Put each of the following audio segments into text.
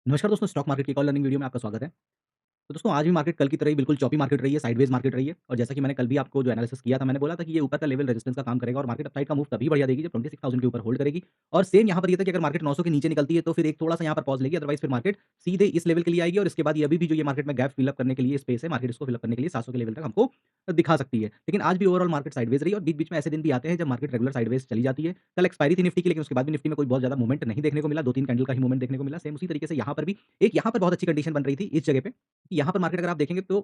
नमस्कार दोस्तों, stock market की एक और लर्निंग वीडियो में आपका स्वागत है। तो दोस्तों आज भी मार्केट कल की तरह ही बिल्कुल चॉपी मार्केट रही है, साइडवेज मार्केट रही है और जैसा कि मैंने कल भी आपको जो एनालिसिस किया था, मैंने बोला था कि ये ऊपर का लेवल रेजिस्टेंस का काम करेगा और मार्केट अपसाइड का मूव तभी बढ़िया देगी जब 26,000 के ऊपर होल्ड करेगी। और सेम यहाँ पर ये था कि अगर मार्केट 900 के नीचे निकलती है तो फिर एक थोड़ा-सा यहाँ पर पॉज़ लेगी, अदरवाइज़ फिर मार्केट सीधे इस लेवल के लिए आएगी और इसके बाद ये अभी भी जो ये मार्केट में गैप फिल अप करने के लिए स्पेस है, मार्केट इसको फिल अप करने के लिए 700 के लेवल तक हमको दिखा सकती है। लेकिन आज भी ओवरऑल मार्केट साइडवेज रही और बीच-बीच में ऐसे दिन भी आते हैं जब मार्केट रेगुलर साइडवेज चली जाती है। कल एक्सपायरी थी निफ्टी की, लेकिन उसके बाद भी निफ्टी में कोई बहुत ज़्यादा मूवमेंट नहीं देखने को मिला, 2-3 कैंडल का ही मूवमेंट देखने को मिला। सेम उसी तरीके से यहाँ पर भी एक यहाँ पर बहुत अच्छी कंडीशन बन रही थी इस जगह पे, कि यहाँ पर मार्केट अगर आप देखेंगे तो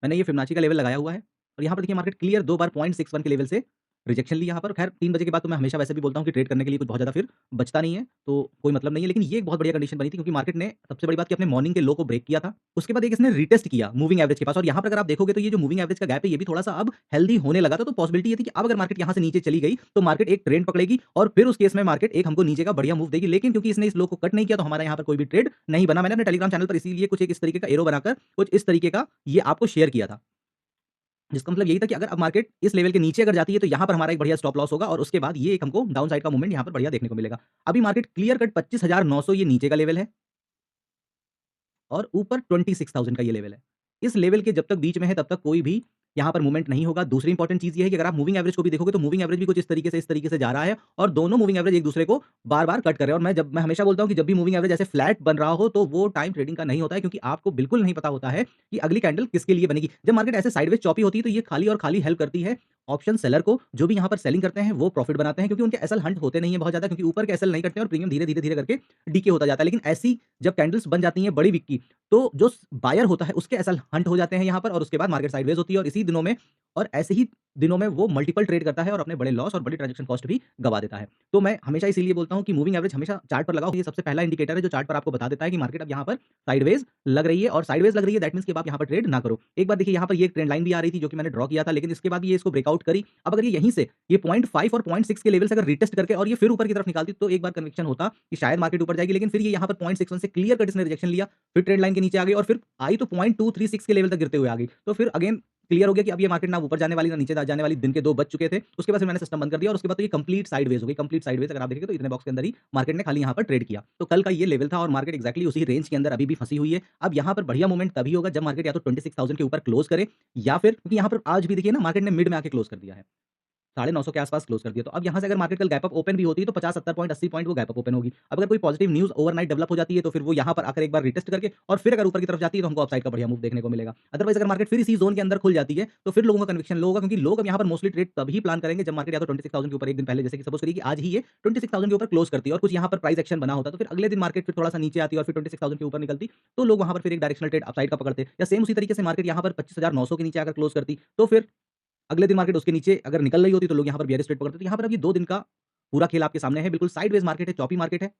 मैंने ये फिबोनाची का लेवल लगाया हुआ है और यहाँ पर देखिए मार्केट क्लियर 2 बार 0.61 के लेवल से रिजेक्शन ली यहाँ पर। ख़ैर 3 बजे के बाद तो मैं हमेशा वैसे भी बोलता हूँ कि ट्रेड करने के लिए कुछ बहुत ज़्यादा फिर बचता नहीं है, तो कोई मतलब नहीं है। लेकिन ये एक बहुत बढ़िया कंडीशन बनी थी क्योंकि मार्केट ने सबसे बड़ी बात कि अपने मॉर्निंग के लो को ब्रेक किया था। उसके बाद एक इसने रीटेस्ट किया मूविंग एवरेज के पास और यहाँ पर अगर आप देखोगे तो ये जो मूविंग एवरेज का गैप है ये भी थोड़ा-सा अब हेल्दी होने लगा था। तो पॉसिबिलिटी ये थी कि अब अगर मार्केट यहाँ से नीचे चली गई तो मार्केट एक ट्रेंड पकड़ेगी और फिर उस केस में मार्केट एक हमको नीचे का बढ़िया मूव देगी। लेकिन क्योंकि इसने इस लो को कट नहीं किया तो हमारा यहाँ पर कोई भी ट्रेड नहीं बना। मैंने अपने टेलीग्राम चैनल पर इसीलिए कुछ एक इस तरीके का एरो बनाकर कुछ इस तरीके का ये आपको शेयर किया था। जिसका मतलब यही था कि अगर अब मार्केट इस लेवल के नीचे अगर जाती है तो यहाँ पर हमारा एक बढ़िया स्टॉप लॉस होगा और उसके बाद ये एक हमको डाउन साइड का मूवमेंट यहाँ पर बढ़िया देखने को मिलेगा। अभी मार्केट क्लियर कट 25,900 ये नीचे का लेवल है और ऊपर 26,000 का ये लेवल है। इस लेवल के जब तक बीच में है तब तक कोई भी यहाँ पर मूवमेंट नहीं होगा। दूसरी इंपॉर्टेंट चीज़ ये है कि अगर आप मूविंग एवरेज को भी देखोगे तो मूविंग एवरेज भी कुछ इस तरीके से जा रहा है और दोनों मूविंग एवरेज एक दूसरे को बार-बार कट कर रहे हैं। और मैं हमेशा बोलता हूँ कि जब भी मूविंग एवरेज ऐसे फ्लैट बन रहा हो तो वो टाइम ट्रेडिंग का नहीं होता है, क्योंकि आपको बिल्कुल नहीं पता होता है कि अगली कैंडल किसके लिए बनेगी। जब मार्केट ऐसे साइडवेज चॉपी होती है तो ये खाली और खाली हेल्प करती है ऑप्शन सेलर को। जो भी यहाँ पर सेलिंग करते हैं वो प्रॉफिट बनाते हैं, क्योंकि उनके एसएल हंट होते नहीं है बहुत ज़्यादा, क्योंकि ऊपर के एसएल नहीं करते हैं और प्रीमियम धीरे-धीरे करके डीके होता जाता है। लेकिन ऐसी जब कैंडल्स बन जाती हैं बड़ी विक की, तो जो बायर होता है उसके एसएल हंट हो जाते हैं यहाँ पर और उसके बाद मार्केट साइडवेज होती है और इसी दिनों में और ऐसे ही दिनों में वो मल्टीपल ट्रेड करता है और अपने बड़े लॉस और बड़ी ट्रांजैक्शन कॉस्ट भी गवा देता है। तो मैं हमेशा इसीलिए बोलता हूँ कि मूविंग एवरेज हमेशा चार्ट पर लगाओ। ये सबसे पहला इंडिकेटर है जो चार्ट पर आपको बता देता है कि मार्केट अब यहाँ पर साइडवेज लग रही है और साइडवेज लग रही है दैट मीन्स कि अब आप यहाँ पर ट्रेड ना करो। एक बार देखिए यहाँ पर ये ट्रेंड लाइन भी आ रही थी जो कि मैंने ड्रॉ किया था, लेकिन इसके बाद ये इसको ब्रेकआउट करी। अब अगर ये यहीं से ये 0.5 और 0.6 के लेवल से अगर रिटेस्ट करके और ये फिर ऊपर की तरफ निकालती तो एक बार कन्विक्शन होता कि शायद मार्केट ऊपर जाएगी। लेकिन फिर ये यहाँ पर 0.61 से क्लियर कट इसने रिजेक्शन लिया, फिर ट्रेंड लाइन के नीचे आ गई और फिर आई तो 0.236 के लेवल तक गिरते हुए आ गई। तो फिर अगेन क्लियर हो गया कि अब ये मार्केट ना ऊपर जाने वाली ना नीचे जाने वाली। दिन के 2 बज चुके थे। उसके बाद फिर मैंने सिस्टम बंद कर दिया और उसके बाद तो ये कंप्लीट साइडवेज हो गई। कंप्लीट साइडवेज अगर आप देखेंगे तो इतने बॉक्स के अंदर ही मार्केट ने खाली यहाँ पर ट्रेड किया। तो कल का ये लेवल था और मार्केट एक्ज़ैक्टली उसी रेंज के अंदर अभी भी फँसी हुई है। अब यहाँ पर बढ़िया मूवमेंट तभी होगा जब मार्केट या तो 26,000 के ऊपर क्लोज़ करे या फिर, क्योंकि यहाँ पर आज भी देखिए ना मार्केट ने मिड में आके क्लोज़ कर दिया है। 950 के आस-पास क्लोज़ कर दिया। तो अब यहाँ से अगर मार्केट कल गैप अप ओपन भी होती है तो 50-70 पॉइंट 80 पॉइंट वो गैप अप ओपन होगी। अब अगर कोई पॉजिटिव न्यूज़ ओवरनाइट डेवलप हो जाती है तो फिर वो यहाँ पर आकर एक बार रिटेस्ट करके और फिर अगर ऊपर की तरफ जाती है तो हमको अपसाइड का बढ़िया मूव देखने को मिलेगा। अदरवाइज़ अगर मार्केट फिर इसी ज़ोन के अंदर खुल जाती है तो फिर लोगों का कन्विक्शन लो होगा, क्योंकि लोग अब यहाँ पर मोस्टली ट्रेड तभी प्लान करेंगे जब मार्केट या तो 26,000 के ऊपर एक दिन पहले, जैसे कि सपोज़ करिए कि आज ही ये 26,000 के ऊपर क्लोज़ करती है और कुछ यहाँ पर प्राइस एक्शन बना होता, तो फिर अगले दिन मार्केट फिर थोड़ा-सा नीचे आती है और फिर 26,000 के ऊपर निकलती, तो लोग वहाँ पर फिर एक डायरेक्शनल ट्रेड अपसाइड का पकड़ते। या सेम उसी तरीके से मार्केट यहाँ पर 25,900 के नीचे आकर क्लोज़ करती, तो फिर अगले दिन मार्केट उसके नीचे अगर निकल रही होती तो लोग यहाँ पर बियरिश ट्रेड पकड़ते। तो यहाँ पर अब ये 2 दिन का पूरा खेल आपके सामने है। बिल्कुल साइडवेज मार्केट है, चॉपी मार्केट है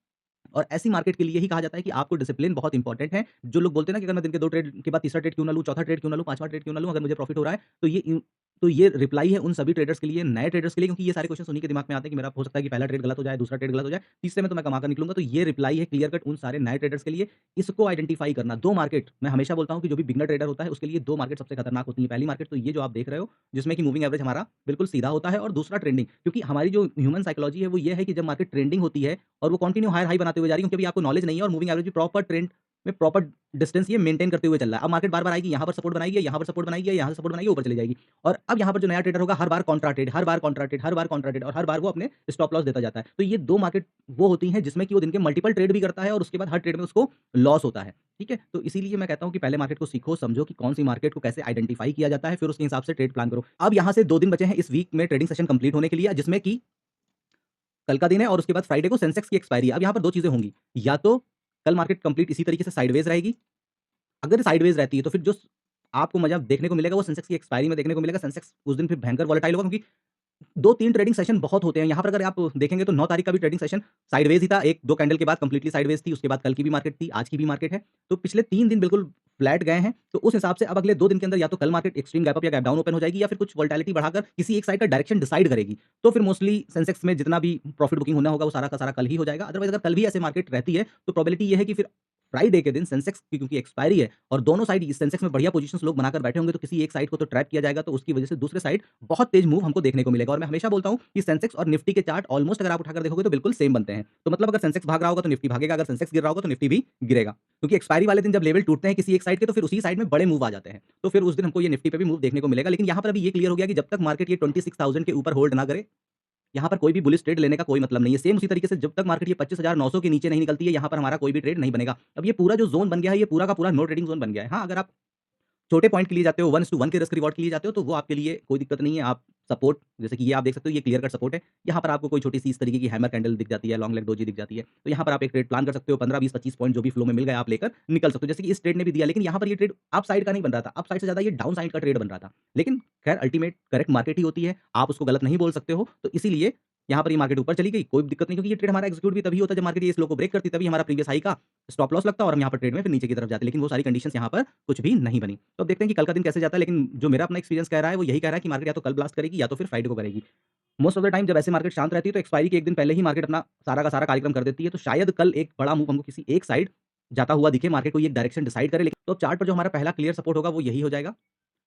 और ऐसी मार्केट के लिए ही कहा जाता है कि आपको डिसिप्लिन बहुत इंपॉर्टेंट है। जो लोग बोलते हैं ना कि अगर मैं दिन के 2 ट्रेड के बाद तीसरा ट्रेड क्यों ना लूँ, चौथा ट्रेड क्यों ना लूँ, पाँचवाँ ट्रेड क्यों ना लूँ, अगर मुझे प्रॉफिट हो रहा है, तो ये रिप्लाई है उन सभी ट्रेडर्स के लिए, नए ट्रेडर्स के लिए, क्योंकि ये सारे क्वेश्चन उन्हीं के दिमाग में आते हैं कि मेरा हो सकता है कि पहला ट्रेड गलत हो जाए, दूसरा ट्रेड गलत हो जाए, तीसरे में तो मैं कमा कर निकलूँगा। तो ये रिप्लाई है क्लियर कट उन सारे नए ट्रेडर्स के लिए। इसको आइडेंटिफाई करना, 2 मार्केट मैं हमेशा बोलता हूँ कि जो भी बिगिनर ट्रेडर होता है उसके लिए 2 मार्केट सबसे खतरनाक होती है। पहली मार्केट तो ये जो आप देख रहे हो, जिसमें कि मूविंग एवरेज हमारा बिल्कुल सीधा होता है, और दूसरा ट्रेंडिंग, क्योंकि हमारी जो ह्यूमन साइकोलॉजी है वो ये है कि जब मार्केट ट्रेंडिंग होती है और वो कंटिन्यू हायर हाई बनाते हुए जा रही है, क्योंकि अभी आपको नॉलेज नहीं है और मूविंग एवरेज भी प्रॉपर ट्रेंड में प्रॉपर डिस्टेंस ये मेंटेन करते हुए चल रहा है। अब मार्केट बार-बार आएगी, यहाँ पर सपोर्ट बनाएगी, यहाँ पर सपोर्ट बनाएगी, यहाँ से सपोर्ट बनाएगी, ऊपर चली जाएगी। और अब यहाँ पर जो नया ट्रेडर होगा हर बार कॉन्ट्रा ट्रेड, हर बार कॉन्ट्रा ट्रेड, हर बार कॉन्ट्रा ट्रेड और हर बार वो अपने स्टॉप लॉस देता जाता है। तो ये 2 मार्केट वो होती हैं जिसमें कि वो दिन के मल्टीपल ट्रेड भी करता है और उसके बाद हर ट्रेड में उसको लॉस होता है। ठीक है? तो इसीलिए मैं कहता हूँ कि पहले मार्केट को सीखो, समझो कि कौन-सी मार्केट को कैसे आइडेंटिफाई किया जाता है, फिर उसके हिसाब से ट्रेड प्लान करो। अब यहाँ से 2 दिन बचे हैं इस वीक में ट्रेडिंग सेशन कंप्लीट होने के लिए, जिसमें कि कल का दिन है और उसके बाद फ्राइडे को सेंसेक्स की एक्सपायरी है। अब यहाँ पर 2 चीज़ें होंगी, या तो कल मार्केट कंप्लीट इसी तरीके से साइडवेज रहेगी। अगर साइडवेज रहती है तो फिर जो आपको मज़ा देखने को मिलेगा वो सेंसेक्स की एक्सपायरी में देखने को मिलेगा। सेंसेक्स उस दिन फिर भयंकर वॉलेटाइल होगा, क्योंकि 2-3 ट्रेडिंग सेशन बहुत होते हैं। यहाँ पर अगर आप देखेंगे तो 9 तारीख का भी ट्रेडिंग सेशन साइडवेज ही था। 1-2 कैंडल के बाद कंप्लीटली साइडवेज थी, उसके बाद कल की भी मार्केट थी, आज की भी मार्केट है। तो पिछले 3 दिन बिल्कुल फ्लैट गए हैं। तो उस हिसाब से अब अगले 2 दिन के अंदर या तो कल मार्केट एक्सट्रीम गैप अप या गैप डाउन ओपन हो जाएगी, या फिर कुछ वोलेटिलिटी बढ़ाकर किसी एक साइड का डायरेक्शन डिसाइड करेगी। तो फिर मोस्टली सेंसेक्स में जितना भी प्रॉफिट बुकिंग होना होगा वो सारा का सारा कल ही हो जाएगा। अदरवाइज़ अगर कल भी ऐसे मार्केट रहती है तो प्रोबेबिलिटी ये है कि फिर फ्राइडे के दिन सेंसेक्स की क्योंकि एक्सपायरी है और दोनों साइड इस सेंसेक्स में बढ़िया पोजीशंस लोग बनाकर बैठे होंगे, तो किसी एक साइड को तो ट्रैप किया जाएगा, तो उसकी वजह से दूसरे साइड बहुत तेज मूव हमको देखने को मिलेगा। और मैं हमेशा बोलता हूँ कि सेंसेक्स और निफ्टी के चार्ट ऑलमोस्ट अगर आप उठाकर देखोगे तो बिल्कुल सेम बनते हैं। तो मतलब अगर सेंसेक्स भाग रहा होगा तो निफ्टी भागेगा, अगर सेंसेक्स गिर रहा होगा तो निफ्टी भी गिरेगा। क्योंकि एक्सपायरी वाले दिन जब लेवल टूटते हैं किसी एक साइड के तो फिर उसी साइड में बड़े मूव आ जाते हैं। तो फिर उस दिन हमको ये निफ्टी पे भी मूव देखने को मिलेगा। लेकिन यहाँ पर अभी ये क्लियर हो गया कि जब तक मार्केट ये 26,000 के ऊपर होल्ड ना करे, यहाँ पर कोई भी बुलिश ट्रेड लेने का कोई मतलब नहीं है। सेम उसी तरीके से जब तक मार्केट ये 25,900 के नीचे नहीं निकलती है, यहाँ पर हमारा कोई भी ट्रेड नहीं बनेगा। अब ये पूरा जो ज़ोन बन गया है, ये पूरा का पूरा नो ट्रेडिंग ज़ोन बन गया है। हाँ, अगर आप छोटे पॉइंट के लिए जाते हो, 1:1 के रिस्क रिवॉर्ड के लिए जाते हो, तो वो आपके लिए कोई दिक्कत नहीं है। आप सपोर्ट जैसे कि ये आप देख सकते हो, ये क्लियर कट सपोर्ट है। यहाँ पर आपको कोई छोटी-सी इस तरीके की हैमर कैंडल दिख जाती है, लॉन्ग लेग डोजी दिख जाती है। तो यहाँ पर आप एक ट्रेड प्लान कर सकते हो, 15, 20, 25 पॉइंट जो भी फ्लो में मिल गए आप लेकर निकल सकते हो। जैसे कि इस ट्रेड ने भी दिया, लेकिन यहाँ पर ये ट्रेड अप साइड का नहीं बन रहा था, अप साइड से ज़्यादा ये डाउन साइड का ट्रेड बन रहा था। लेकिन खैर अल्टीमेट करेक्ट मार्केट ही होती है, आप उसको गलत नहीं बोल सकते हो। तो इसीलिए यहाँ पर ये मार्केट ऊपर चली गई, कोई दिक्कत नहीं, क्योंकि ये ट्रेड हमारा एग्जीक्यूट भी तभी होता है जब मार्केट ये इस लो को ब्रेक करती है, तभी हमारा प्रीवियस हाई का स्टॉप लॉस लगता है और हम यहाँ पर ट्रेड में फिर नीचे की तरफ जाते हैं। लेकिन वो सारी कंडीशंस यहाँ पर कुछ भी नहीं बनी। तो अब देखते हैं कि कल का दिन कैसे जाता है, लेकिन जो मेरा अपना एक्सपीरियंस कह रहा है वो यही कह रहा है कि मार्केट या तो कल ब्लास्ट करेगी या तो फिर फ्राइडे को करेगी। मोस्ट ऑफ द टाइम जब ऐसे मार्केट शांत रहती है तो एक्सपायरी के एक दिन पहले ही मार्केट अपना सारा का सारा कार्यक्रम कर देती है। तो शायद कल एक बड़ा मूव हमको किसी एक साइड जाता हुआ दिखे, मार्केट कोई एक डायरेक्शन डिसाइड करे। लेकिन तो चार्ट पर जो हमारा पहला क्लियर सपोर्ट होगा वो यही हो जाएगा,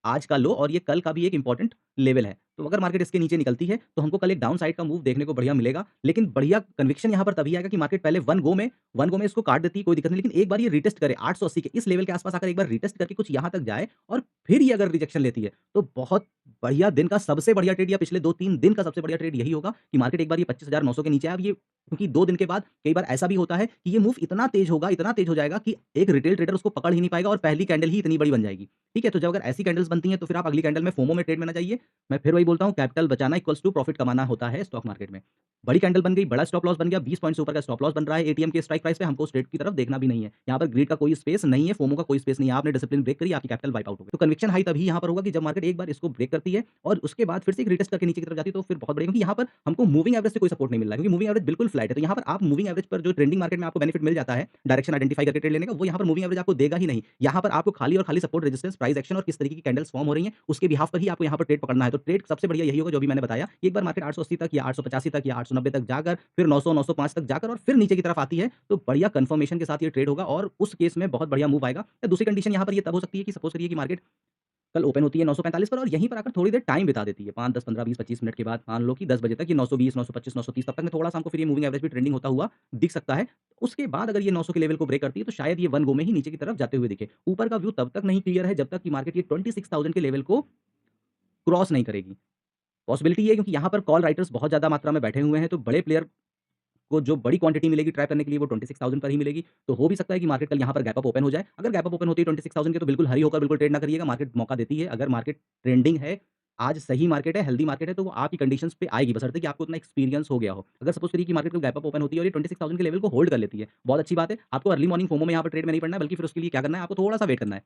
आज का लो, और ये कल का भी एक इंपॉर्टेंट लेवल है। तो अगर मार्केट इसके नीचे निकलती है, तो हमको कल एक डाउन साइड का मूव देखने को बढ़िया मिलेगा। लेकिन बढ़िया कन्विक्शन यहाँ पर तभी आएगा कि मार्केट पहले वन गो में इसको काट देती है, कोई दिक्कत नहीं। लेकिन एक बार ये रिटेस्ट करे 880 के इस लेवल के आस-पास आकर एक बार रिटेस्ट करके कुछ यहाँ तक जाए और फिर ये अगर रिजेक्शन लेती है, तो बहुत बढ़िया दिन का सबसे बढ़िया ट्रेड या पिछले 2-3 दिन का सबसे बढ़िया ट्रेड यही होगा कि मार्केट एक बार ये 25,900 के नीचे आए। अब ये क्योंकि 2 दिन के बाद कई बार ऐसा भी होता है कि ये मूव इतना तेज होगा, इतना तेज हो जाएगा कि एक रिटेल ट्रेडर उसको पकड़ ही नहीं पाएगा और पहली कैंडल ही इतनी बड़ी बन जाएगी। ठीक है? तो जब अगर ऐसी कैंडल्स बनती हैं, तो फिर आप अगली कैंडल में फोमो में ट्रेड में ना जाइए। मैं फिर वही बोलता हूँ, कैपिटल बचाना इक्वल्स टू प्रॉफिट कमाना होता है स्टॉक मार्केट में। बड़ी कैंडल बन गई, बड़ा स्टॉप लॉस बन गया, 20 पॉइंट से ऊपर का स्टॉप लॉस बन रहा है एटीएम के स्ट्राइक प्राइस पे, हमको उस ट्रेड की तरफ देखना भी नहीं है। यहाँ पर ग्रीड का कोई स्पेस नहीं है, फोमो का कोई स्पेस नहीं है। आपने डिसिप्लिन ब्रेक करी, आपकी कैपिटल वाइप आउट हो गई। तो कन्विक्शन हाई तभी यहाँ पर होगा कि जब मार्केट एक बार इसको ब्रेक करती है और उसके बाद फिर से एक रिटेस्ट करके नीचे की तरफ जाती है, तो फिर बहुत बढ़िया, क्योंकि यहाँ पर हमको मूविंग एवरेज से कोई सपोर्ट नहीं मिल रहा है, क्योंकि मूविंग एवरेज बिल्कुल फ्लैट है। तो यहाँ पर आप मूविंग एवरेज पर जो ट्रेंडिंग मार्केट में आपको बेनिफिट मिल जाता है डायरेक्शन आइडेंटिफाई करके ट्रेड लेने का, वो यहाँ पर मूविंग एवरेज आपको देगा ही नहीं। यहाँ पर आपको खाली और खाली सपोर्ट, रेजिस्टेंस, प्राइस एक्शन और किस तरीके की कैंडल्स फॉर्म हो रही हैं, उसके बिहाफ पर ही आपको यहाँ पर ट्रेड पकड़ना है। तो ट्रेड सबसे बढ़िया यही होगा जो भी मैंने बताया। एक बार मार्केट 880 तक या 885 तक या 890 तक जाकर फिर 900, 905 तक जाकर और फिर नीचे की तरफ आती है, तो बढ़िया कंफर्मेशन के साथ ये ट्रेड होगा और उस केस में बहुत बढ़िया मूव आएगा। या दूसरी कंडीशन यहाँ पर ये तब हो सकती है कि सपोज करिए कि मार्केट कल ओपन होती है 945 पर और यहीं पर आकर थोड़ी देर टाइम बिता देती है, 5, 10, 15, 20, 25 मिनट के बाद मान लो कि 10 बजे तक ये 920, 925, 930 तब तक में थोड़ा-सा हमको फिर ये मूविंग एवरेज भी ट्रेंडिंग होता हुआ दिख सकता है। उसके बाद अगर ये 900 के लेवल को ब्रेक करती है, तो शायद ये वन गो में ही नीचे की तरफ जाते हुए दिखे। ऊपर का व्यू तब तक नहीं क्लियर है जब तक कि मार्केट ये 26,000 के लेवल को क्रॉस नहीं करेगी। पॉसिबिलिटी ये है क्योंकि यहाँ पर कॉल राइटर्स बहुत ज़्यादा मात्रा में बैठे हुए हैं, तो बड़े प्लेयर को जो बड़ी क्वांटिटी मिलेगी ट्रैप करने के लिए वो 26,000 पर ही मिलेगी। तो हो भी सकता है कि मार्केट कल यहाँ पर गैप अप ओपन हो जाए। अगर गैप अप ओपन होती है 26,000 के, तो बिल्कुल हरी होकर बिल्कुल ट्रेड ना करिएगा, मार्केट मौका देती है। अगर मार्केट ट्रेंडिंग है, आज सही मार्केट है, हेल्दी मार्केट है, तो वो आपकी कंडीशंस पे आएगी, बशर्ते कि आपको उतना एक्सपीरियंस हो गया हो। अगर सपोज़ करिए कि मार्केट कल गैप अप ओपन होती है और ये 26,000 के लेवल को होल्ड कर लेती है, बहुत अच्छी बात है। आपको अर्ली मॉर्निंग फोमो में यहाँ पर ट्रेड में नहीं पड़ना है, बल्कि फिर उसके लिए क्या करना है, आपको थोड़ा-सा वेट करना है।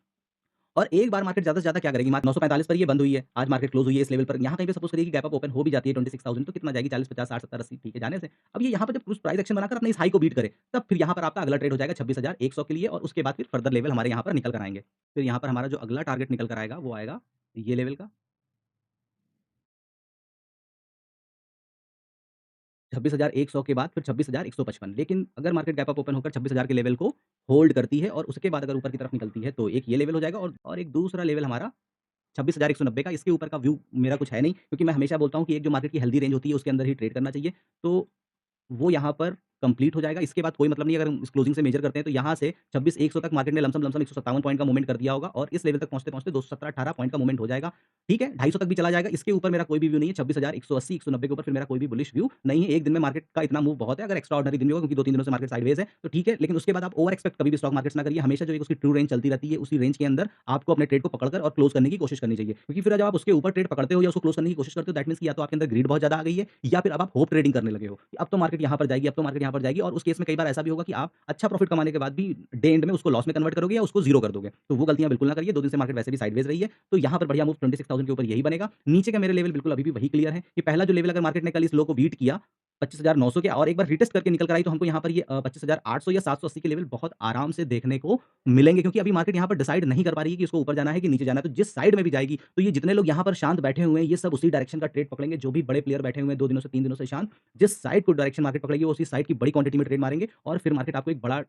और एक बार मार्केट ज़्यादा से ज़्यादा क्या करेगी, 945 पर ये बंद हुई है, आज मार्केट क्लोज़ हुई है इस लेवल पर, यहाँ कहीं पे सपोज़ करिए कि गैप अप ओपन हो भी जाती है 26,000, तो कितना जाएगी, 40, 50, 60, 70, 80 ठीक है जाने से। अब ये यहाँ पे जब कुछ प्राइस एक्शन बनाकर अपने इस हाई को बीट करे, तब फिर यहाँ पर आपका अगला ट्रेड हो जाएगा 26,100 के लिए और उसके बाद फिर फर्दर लेवल हमारे यहाँ पर निकल कर आएँगे। फिर यहाँ पर हमारा जो अगला टारगेट निकल कर आएगा, वो आएगा ये लेवल का 26,100 के बाद फिर 26,155। लेकिन अगर मार्केट गैप अप ओपन होकर 26,000 के लेवल को होल्ड करती है और उसके बाद अगर ऊपर की तरफ निकलती है, तो एक ये लेवल हो जाएगा और एक दूसरा लेवल हमारा 26,190 का। इसके ऊपर का व्यू मेरा कुछ है नहीं, क्योंकि मैं हमेशा बोलता हूँ कि एक जो मार्केट की हेल्दी रेंज होती है उसके अंदर ही ट्रेड करना चाहिए। तो वो यहाँ पर कंप्लीट हो जाएगा। इसके बाद कोई मतलब नहीं, अगर हम इस क्लोजिंग से मेजर करते हैं तो यहाँ से 26,100 तक मार्केट ने लमसम 157 पॉइंट का मूवमेंट कर दिया होगा और इस लेवल तक पहुँचते-पहुँचते 217-18 पॉइंट का मूवमेंट हो जाएगा। ठीक है, 250 तक भी चला जाएगा। इसके ऊपर मेरा कोई भी व्यू नहीं है। 26,180, 190 के ऊपर फिर मेरा कोई भी बुलिश व्यू नहीं है। एक दिन में मार्केट का इतना मूव बहुत है। अगर एक्स्ट्रा ऑर्डिनरी दिन भी होगा, क्योंकि 2-3 दिनों से मार्केट साइडवेज है, तो ठीक है। लेकिन उसके बाद आप ओवर एक्सपेक्ट कभी भी स्टॉक मार्केट्स ना करिए। हमेशा जो एक उसकी ट्रू रेंज चलती रहती है, उसी रेंज के अंदर आपको अपने ट्रेड को पकड़कर और क्लोज़ करने की कोशिश करनी चाहिए। क्योंकि फिर जब आप उसके ऊपर ट्रेड पकड़ते हो या उसको क्लोज़ करने की कोशिश करते हो, दैट मीन्स कि या तो आपके अंदर ग्रीड बहुत ज़्यादा आ गई है या फिर अब आप होप ट्रेडिंग करने लगे हो कि अब तो मार्केट यहाँ पर जाएगी, अब तो मार्केट यहाँ पर जाएगी, और उस केस में कई बार ऐसा भी होगा कि आप अच्छा प्रॉफिट कमाने के बाद भी डे एंड में उसको लॉस में कन्वर्ट करोगे या उसको ज़ीरो कर दोगे। तो वो गलतियाँ बिल्कुल ना करिए। 2 दिन से मार्केट वैसे भी साइडवेज रही है, तो यहाँ पर बढ़िया मूव 26,000 के ऊपर यही बनेगा। नीचे का मेरे लेवल बिल्कुल अभी भी वही क्लियर है कि पहला जो लेवल अगर मार्केट ने कल इस लो को बीट किया 25,900 के और एक बार रिटेस्ट करके निकल कर आई, तो हमको यहाँ पर ये 25,800 या 780 के लेवल बहुत आराम से देखने को मिलेंगे, क्योंकि अभी मार्केट यहाँ पर डिसाइड नहीं कर पा रही है कि उसको ऊपर जाना है कि नीचे जाना है। तो जिस साइड में भी जाएगी, तो ये जितने लोग यहाँ पर शांत बैठे हुए हैं, ये सब उसी डायरेक्शन का ट्रेड पकड़ेंगे। जो भी बड़े प्लेयर बैठे हुए हैं 2 दिनों से 3 दिनों से शांत, जिस साइड को डायरेक्शन मार्केट पकड़ेगी, वो उसी साइड की बड़ी क्वांटिटी में ट्रेड मारेंगे और फिर मार्केट आपको एक बड़ा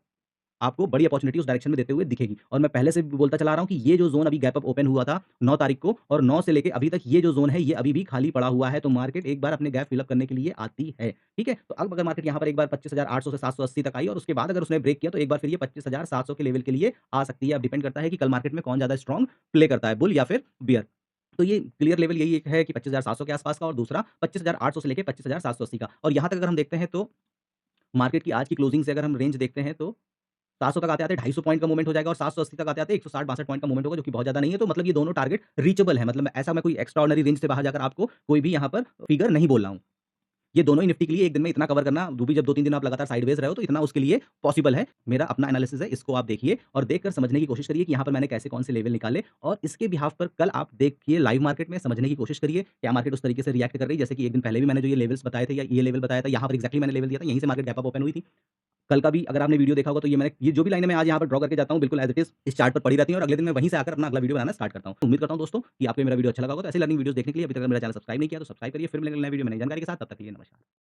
आपको बड़ी अपॉर्च्युनिटी उस डायरेक्शन में देते हुए दिखेगी। और मैं पहले से भी बोलता चला आ रहा हूँ कि ये जो ज़ोन अभी गैप अप ओपन हुआ था 9 तारीख को और 9 से लेके अभी तक ये जो ज़ोन है ये अभी भी खाली पड़ा हुआ है। तो मार्केट एक बार अपने गैप फिल अप करने के लिए आती है, ठीक है? तो अब अगर मार्केट यहाँ पर एक बार 25,800 से 780 तक आई और उसके बाद अगर उसने ब्रेक किया तो एक बार फिर ये 25,700 के लेवल के लिए आ सकती है। अब डिपेंड करता है कि कल मार्केट में कौन ज़्यादा स्ट्रॉन्ग प्ले करता है, बुल या फिर बियर। तो ये क्लियर लेवल यही एक है कि 25,700 के आसपास का और दूसरा 25,800 से लेके 25,780 का। और यहाँ तक अगर हम देखते हैं तो मार्केट की आज की क्लोजिंग से अगर हम रेंज देखते हैं तो 700 तक आते-आते 250 पॉइंट का मूवमेंट हो जाएगा और 780 तक आते-आते 160-62 पॉइंट का मूवमेंट होगा जो कि बहुत ज़्यादा नहीं है। तो मतलब ये दोनों टारगेट रीचेबल है। मतलब ऐसा मैं कोई एक्स्ट्राऑर्डिनरी रेंज से बाहर जाकर आपको कोई भी यहाँ पर फिगर नहीं बोल रहा हूँ। ये दोनों ही निफ्टी के लिए एक दिन में इतना कवर करना, वो भी जब 2-3 दिन आप लगातार साइडवेज़ रहे हो, तो इतना उसके लिए पॉसिबल है। मेरा अपना एनालिसिस है, इसको आप देखिए और देखकर समझने की कोशिश करिए कि यहाँ पर मैंने कैसे कौन से लेवल निकाले और इसके बिहाफ़ पर कल आप देखिए लाइव मार्केट में समझने की कोशिश करिए, क्या मार्केट उस तरीके से रिएक्ट कर रही है। जैसे कि एक दिन पहले भी मैंने जो ये लेवल्स बताए थे या ये लेवल बताया था, यहाँ पर एक्ज़ैक्टली मैंने लेवल दिया था, यहीं से मार्केट गैप अप ओपन हुई थी। कल का भी अगर आपने वीडियो देखा होगा तो ये जो भी लाइनें मैं आज यहाँ पर ड्रॉ करके जाता हूँ, बिल्कुल एज़ इट इज़ इस चार्ट पर पड़ी रहती हैं और अगले दिन मैं वहीं से आकर अपना अगला वीडियो बनाना स्टार्ट करता हूँ। उम्मीद करता हूँ दोस्तों कि आपको ये मेरा वीडियो अच्छा लगा होगा। तो ऐसे लर्निंग वीडियोज़ देखने के लिए अभी तक अगर मेरा चैनल सब्सक्राइब नहीं किया तो सब्सक्राइब करिए। फिर मिलेंगे नए वीडियो में नई जानकारी के साथ। तब तक के लिए नमस्कार।